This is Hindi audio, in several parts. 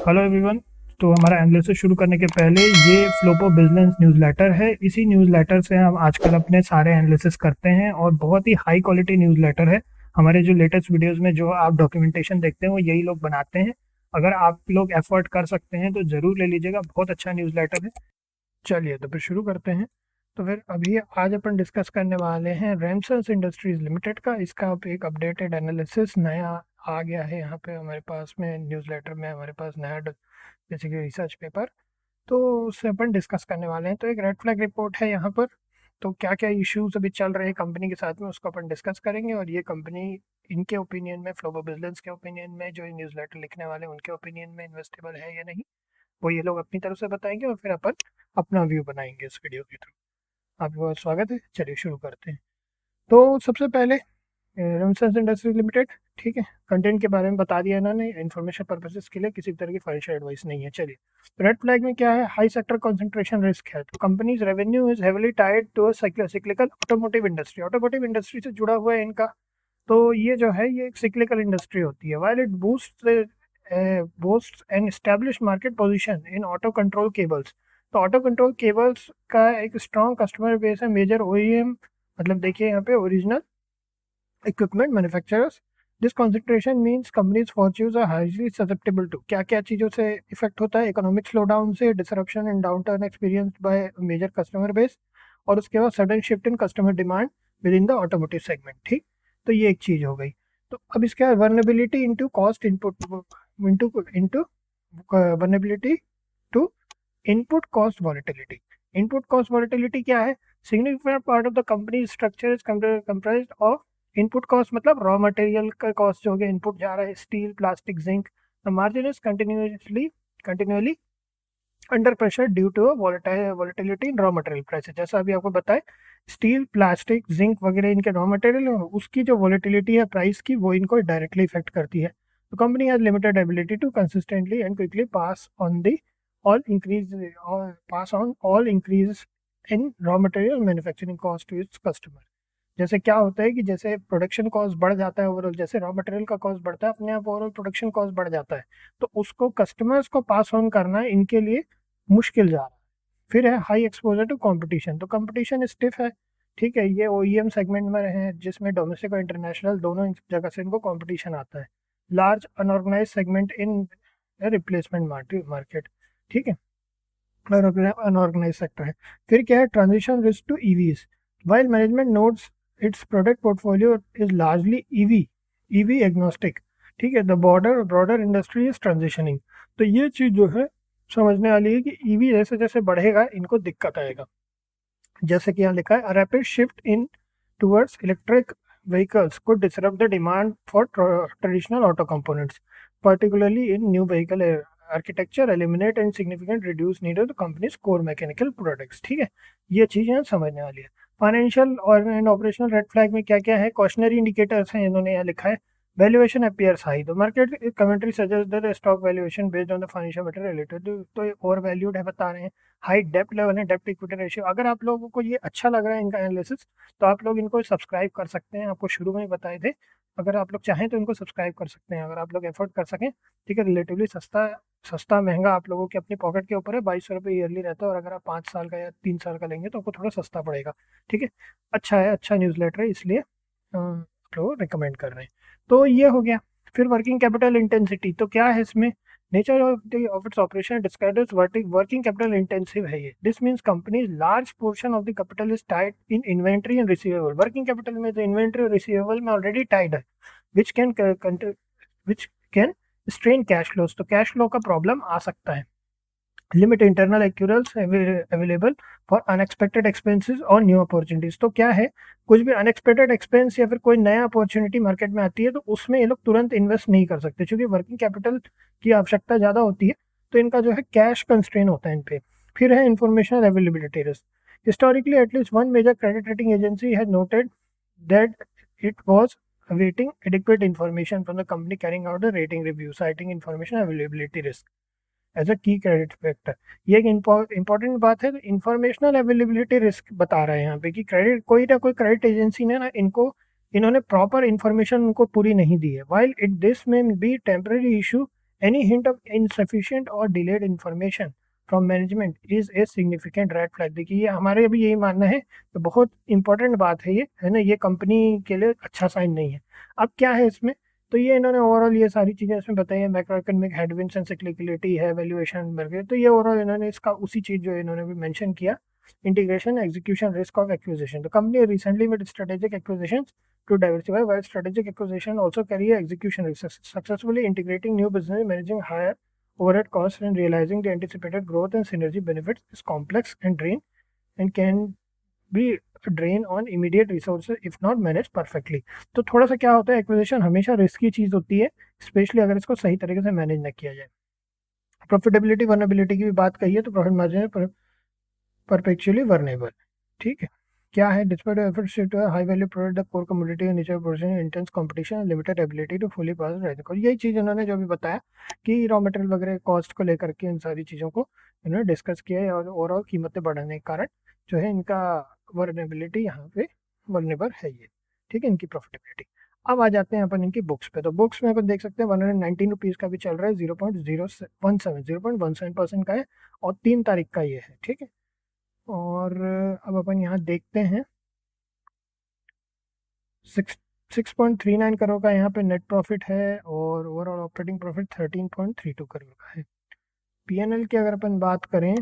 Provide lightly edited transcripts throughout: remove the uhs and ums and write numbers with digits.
Hello everyone. तो हमारा एनालिसिस शुरू करने के पहले ये फ्लोपो बिजनेस न्यूज़लेटर है। इसी न्यूज़लेटर से हम आजकल अपने सारे एनालिसिस करते हैं और बहुत ही हाई क्वालिटी न्यूज़लेटर है। हमारे जो लेटेस्ट वीडियोस में जो आप डॉक्यूमेंटेशन देखते हैं वो यही लोग बनाते हैं। अगर आप लोग एफर्ट कर सकते हैं तो ज़रूर ले लीजिएगा, बहुत अच्छा न्यूज़लेटर है। चलिए तो फिर शुरू करते हैं। तो फिर अभी आज अपन डिस्कस करने वाले हैं रैमसन्स इंडस्ट्रीज लिमिटेड का। इसका एक अपडेटेड एनालिसिस नया आ गया है यहाँ पे हमारे पास में न्यूज़लेटर में, हमारे पास नया बेसिकली रिसर्च पेपर। तो उससे अपन डिस्कस करने वाले हैं। तो एक रेड फ्लैग रिपोर्ट है यहाँ पर। तो क्या क्या इश्यूज अभी चल रहे हैं कंपनी के साथ में उसको अपन डिस्कस करेंगे। और ये कंपनी इनके ओपिनियन में, फ्लोबो बिजनेस के ओपिनियन में, जो न्यूज़लेटर लिखने वाले हैं उनके ओपिनियन में इन्वेस्टेबल है या नहीं, वो ये लोग अपनी तरफ से बताएंगे और फिर अपन अपना व्यू बनाएंगे इस वीडियो के थ्रू। आपका बहुत स्वागत है। चलिए शुरू करते हैं। तो सबसे पहले रेमसन्स इंडस्ट्रीज लिमिटेड, ठीक है, कंटेंट के बारे में बता दिया इन्होंने, इन्फॉर्मेशन पर्पसेस के लिए, किसी तरह की फाइनेंशियल एडवाइस नहीं है। चलिए, रेड फ्लैग में क्या है, हाई सेक्टर कंसंट्रेशन रिस्क है। तो company's revenue is heavily tied to cyclical automotive industry. Automotive industry से जुड़ा हुआ है इनका। तो ये जो है ये एक सिक्लिकल इंडस्ट्री होती है। While it boost N establish market position in auto control cables. तो ऑटो कंट्रोल केबल्स का एक स्ट्रॉन्ग कस्टमर बेस है, मेजर ओईएम, मतलब देखिए यहाँ पे original equipment manufacturers. This concentration means companies' fortunes are highly susceptible to क्या क्या चीज़ों से इफेक्ट होता है, इकोनॉमिक स्लो डाउन से, disruption and downturn experienced by major customer base, और उसके बाद sudden shift in customer demand within the automotive segment. ठीक, तो ये एक चीज़ हो गई। तो अब इसके बाद vulnerability into cost input into into vulnerability to input cost volatility. Input cost volatility क्या है? Significant part of the company structure is comprised of input cost, मतलब रॉ मटेरियल का कॉस्ट जो है इनपुट जा रहा है, steel, plastic, zinc. The margin is continuously under pressure due to volatility in raw material prices. जैसा अभी आपको बताए, स्टील, प्लास्टिक, जिंक वगैरह इनके रॉ मटेरियल और उसकी जो वॉलेटिलिटी है प्राइस की, वो इनको डायरेक्टली इफेक्ट करती है। तो company has limited ability to consistently and quickly pass on all increase in raw material manufacturing cost to its customer. जैसे क्या होता है कि जैसे प्रोडक्शन कॉस्ट बढ़ जाता है ओवरऑल, जैसे रॉ मटेरियल का कॉस्ट बढ़ता है, अपने आप ओवरऑल प्रोडक्शन कॉस्ट बढ़ जाता है, तो उसको कस्टमर्स को पास ऑन करना इनके लिए मुश्किल जा रहा है। फिर है हाई एक्सपोजर टू कंपटीशन। तो कंपटीशन स्टिफ है, ठीक है। ये ओईएम सेगमेंट में रहे हैं जिसमें डोमेस्टिक और इंटरनेशनल दोनों जगह से इनको कंपटीशन आता है। Large unorganized segment in replacement market, ठीक है, अनऑर्गेनाइज सेक्टर है। फिर क्या है, transition risk to EVs. While management notes its product portfolio is largely EV agnostic, ठीक है, the broader industry is transitioning. तो ये चीज़ जो है समझने वाली है कि ईवी जैसे जैसे बढ़ेगा इनको दिक्कत आएगा। जैसे कि यहाँ लिखा है, rapid shift in towards electric vehicles could disrupt the demand for traditional auto components, particularly in new vehicle architecture, eliminate and significant reduce need of the company's core mechanical products। ठीक है, ये चीज़ें समझने वाली है। फाइनेंशियल और एंड ऑपरेशनल रेड फ्लैग में क्या क्या है, कॉशनरी इंडिकेटर्स हैं, इन्होंने यहाँ लिखा है। Valuation appears high, the market commentary suggest that stock valuation based on the financial matter related, तो ओवर वैल्यूड है बता रहे हैं। हाई डेप्थ लेवल है, डेप्थ इक्विटी रेशियो। अगर आप लोगों को ये अच्छा लग रहा है इनका एनालिसिस, तो आप लोग इनको सब्सक्राइब कर सकते हैं। आपको शुरू में ही बताए थे, अगर आप लोग चाहें तो इनको सब्सक्राइब कर सकते हैं, अगर आप लोग एफोर्ड कर सकें। ठीक है, रिलेटिवली सस्ता महंगा आप लोगों के अपनी पॉकेट के ऊपर है। 2200 रुपये ईयरली रहता है, और अगर आप 5 साल का या 3 साल का लेंगे तो आपको थोड़ा सस्ता पड़ेगा। ठीक है, अच्छा है, अच्छा न्यूज़ लेटर है, इसलिए आप लोग रिकमेंड कर रहे हैं। तो ये हो गया। फिर वर्किंग कैपिटल इंटेंसिटी, तो क्या है इसमें, nature of its operation described working capital intensive है ये। This means companies large portion of the capital is tied in inventory and receivable. Working capital में तो इन्वेंट्री और रिसीवेबल में ऑलरेडी टाइड है, which can strain cash flows. तो कैश फ्लो का प्रॉब्लम आ सकता है। Limit internal accruals available for unexpected expenses और न्यू अपॉर्चुनिटीज। तो क्या है, कुछ भी अनएक्सपेक्टेड एक्सपेंस या फिर कोई नया अपॉर्चुनिटी मार्केट में आती है तो उसमें ये लोग तुरंत इन्वेस्ट नहीं कर सकते, क्योंकि वर्किंग कैपिटल की आवश्यकता ज़्यादा होती है। तो इनका जो है कैश कंस्ट्रेन होता है इन पे। फिर है information availability risk. Historically at least one major credit rating agency has noted that it was awaiting adequate information from the company carrying out a rating review, citing information availability risk as a key credit factor. ये एक इंपॉर्टेंट बात है। इंफॉर्मेशनल अवेलेबिलिटी रिस्क बता रहे हैं यहाँ पे कि क्रेडिट कोई ना कोई क्रेडिट एजेंसी ने ना इन्होंने प्रॉपर इंफॉर्मेशन उनको पूरी नहीं दी है। While it this may be temporary issue any hint of insufficient और delayed information from management is a significant red flag. देखिए ये हमारे अभी यही मानना है, तो बहुत इंपॉर्टेंट बात है ये, है ना, ये कंपनी के लिए अच्छा साइन नहीं है। अब क्या है इसमें, तो ये इन्होंने ओवरऑल ये सारी चीज़ें इसमें बताई है, मैक्रो इकोनॉमिक हेडविंड्स एंड साइक्लिकलिटी है, वैल्यूएशन वगैरह, तो ये ओवरऑल इन्होंने इसका उसी चीज़ जो इन्होंने भी मेंशन किया, integration execution risk of acquisition. The company recently made strategic acquisitions to diversify, while strategic acquisition also carry a execution risk, successfully integrating new business, managing higher overhead costs and realizing the anticipated growth and synergy benefits is complex and can be a drain on immediate resources if not managed perfectly. तो थोड़ा सा क्या होता है, एक्विजिशन हमेशा रिस्की चीज़ होती है, स्पेशली अगर इसको सही तरीके से मैनेज न किया जाए। प्रॉफिटेबिलिटी वर्नेबिलिटी की भी बात कही है, तो प्रॉफिट मार्जिन परपेचुअली वर्नेबल, ठीक है। क्या है, despite efforts to high value product the core commodity nature position intense competition limited ability to fully pass right. और यही चीज़ उन्होंने जो भी बताया कि रॉ मटेरियल वगैरह कॉस्ट को लेकर के इन सारी चीज़ों को इन्होंने डिस्कस किया है, और ओवरऑल कीमतें बढ़ने के कारण जो है इनका वर्नेबिलिटी यहाँ पे वर्नेबल है ये, ठीक है, इनकी प्रॉफिटेबिलिटी। अब आ जाते हैं अपन इनकी बुक्स पे, तो बुक्स में अपन देख सकते हैं 119 रुपीज़ का भी चल रहा है, 0.017% का है, और 3 तारीख का ये है, ठीक है। और अब अपन यहाँ देखते हैं 6.39 करोड़ का यहाँ पे नेट प्रॉफिट है, और ओवरऑल ऑपरेटिंग प्रॉफिट 13.32 करोड़ का है। पीएनएल की अगर अपन बात करें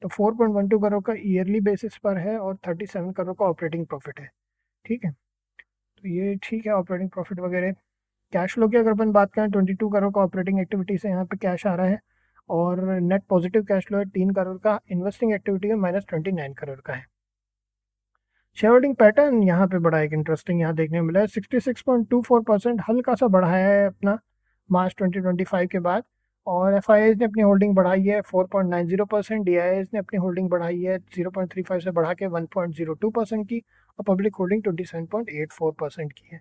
तो 4.12 करोड़ का ईयरली बेसिस पर है, और 37 करोड़ का ऑपरेटिंग प्रॉफिट है, ठीक है। तो ये ठीक है ऑपरेटिंग प्रॉफिट वगैरह। कैश फ्लो की अगर अपन बात करें 22 करोड़ का ऑपरेटिंग एक्टिविटी से यहाँ पे कैश आ रहा है, और नेट पॉजिटिव कैश फ्लो है 3 करोड़ का, इन्वेस्टिंग एक्टिविटी में -29 करोड़ का है। शेयर होल्डिंग पैटर्न यहाँ पे बड़ा एक इंटरेस्टिंग यहाँ देखने को मिला है, 66.24% हल्का सा बढ़ा है अपना मार्च 2025 के बाद, और एफ ने अपनी होल्डिंग बढ़ाई है 4.90%, डी ने अपनी होल्डिंग बढ़ाई है 0.35 से बढ़ा के 1.02% की, और पब्लिक होल्डिंग 27.84% की है,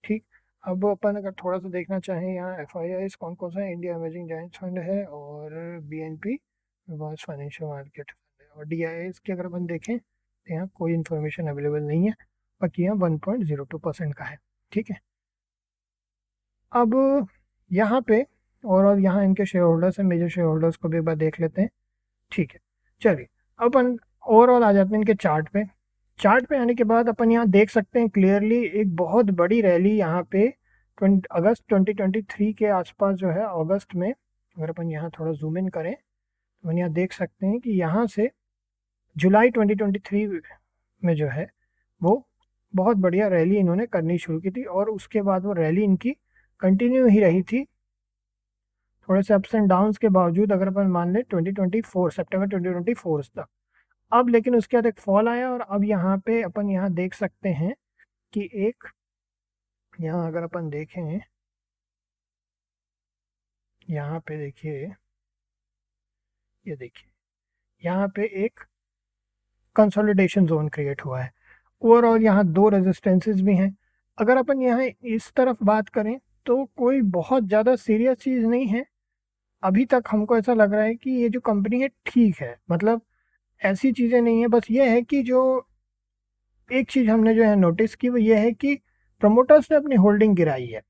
ठीक। अब अपन अगर थोड़ा सा देखना चाहें यहाँ एफ कौन कौन सा है, इंडिया इमेजिंग जायंट्स फंड है, और BNP फाइनेंशियल मार्केट फंड है, और डी की अगर अपन देखें तो यहाँ कोई इन्फॉर्मेशन अवेलेबल नहीं है, बाकी यहाँ 1.02% का है, ठीक है। अब यहाँ पे और यहाँ इनके शेयर होल्डर्स हैं, मेजर शेयर होल्डर्स को भी एक बार देख लेते हैं, ठीक है। चलिए अब अपन ओवरऑल आ जाते हैं इनके चार्ट पे। चार्ट पे आने के बाद अपन यहाँ देख सकते हैं क्लियरली एक बहुत बड़ी रैली यहाँ पे अगस्त 2023 के आसपास जो है, अगस्त में अगर अपन यहाँ थोड़ा जूम इन करें तो अपन यहाँ देख सकते हैं कि यहाँ से जुलाई 2023 में जो है वो बहुत बढ़िया रैली इन्होंने करनी शुरू की थी, और उसके बाद वो रैली इनकी कंटिन्यू ही रही थी, थोड़े से अप्स एंड डाउन्स के बावजूद, अगर अपन मान लें 2024 सितंबर 2024 तक। अब लेकिन उसके बाद एक फॉल आया, और अब यहाँ पे अपन यहाँ देख सकते हैं कि एक, यहाँ अगर अपन देखें, यहाँ पे देखिए, ये देखिए यहाँ पे एक कंसोलिडेशन जोन क्रिएट हुआ है। ओवरऑल यहाँ 2 रेजिस्टेंसेस भी हैं। अगर अपन यहाँ इस तरफ बात करें तो कोई बहुत ज़्यादा सीरियस चीज़ नहीं है अभी तक, हमको ऐसा लग रहा है कि ये जो कंपनी है ठीक है, मतलब ऐसी चीज़ें नहीं है। बस ये है कि जो एक चीज़ हमने जो है नोटिस की वो ये है कि प्रमोटर्स ने अपनी होल्डिंग गिराई है,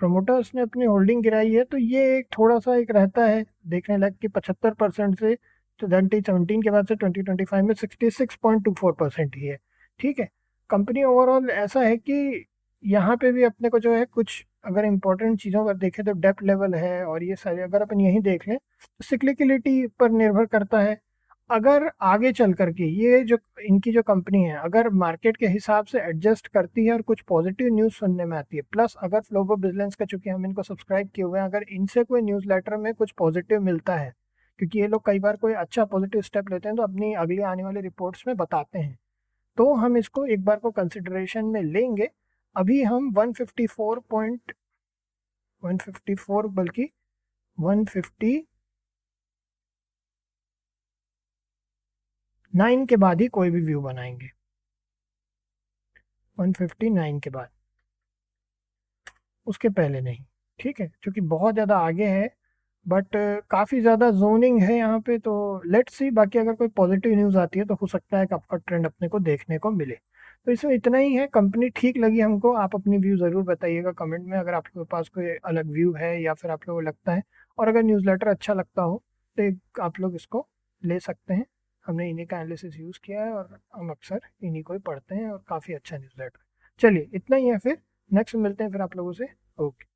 प्रमोटर्स ने अपनी होल्डिंग गिराई है, तो ये एक थोड़ा सा एक रहता है देखने लायक कि 75% से, तो 2017 के बाद से 2025 में 66.24% ही है, ठीक है। कंपनी ओवरऑल ऐसा है कि यहाँ पे भी अपने को जो है कुछ अगर इम्पोर्टेंट चीज़ों पर देखें तो डेप्थ लेवल है, और ये सारे अगर अपन यहीं देख लें तो सिक्लिकलिटी पर निर्भर करता है। अगर आगे चल कर के ये जो इनकी जो कंपनी है अगर मार्केट के हिसाब से एडजस्ट करती है और कुछ पॉजिटिव न्यूज़ सुनने में आती है, प्लस अगर फ्लो ऑफ बिजनेस का, चूंकि हम इनको सब्सक्राइब किए हुए हैं, अगर इनसे कोई न्यूज़ लेटर में कुछ पॉजिटिव मिलता है, क्योंकि ये लोग कई बार कोई अच्छा पॉजिटिव स्टेप लेते हैं तो अपनी अगली आने वाली रिपोर्ट्स में बताते हैं, तो हम इसको एक बार को कंसिडरेशन में लेंगे। अभी हम 154 बल्कि 159 के बाद ही कोई भी व्यू बनाएंगे, 159 के बाद, उसके पहले नहीं, ठीक है, क्योंकि बहुत ज़्यादा आगे है, बट काफ़ी ज़्यादा जोनिंग है यहाँ पे, तो लेट्स सी। बाकी अगर कोई पॉजिटिव न्यूज़ आती है तो हो सकता है कि अपका ट्रेंड अपने को देखने को मिले। तो इसमें इतना ही है, कंपनी ठीक लगी हमको। आप अपनी व्यू ज़रूर बताइएगा कमेंट में, अगर आपके पास कोई अलग व्यू है या फिर आप लोगों को लगता है। और अगर न्यूज़लेटर अच्छा लगता हो तो आप लोग इसको ले सकते हैं। हमने इन्हीं का एनालिसिस यूज़ किया है और हम अक्सर इन्हीं को ही पढ़ते हैं और काफ़ी अच्छा न्यूज़लेटर। चलिए इतना ही है, फिर नेक्स्ट मिलते हैं फिर आप लोगों से। ओके।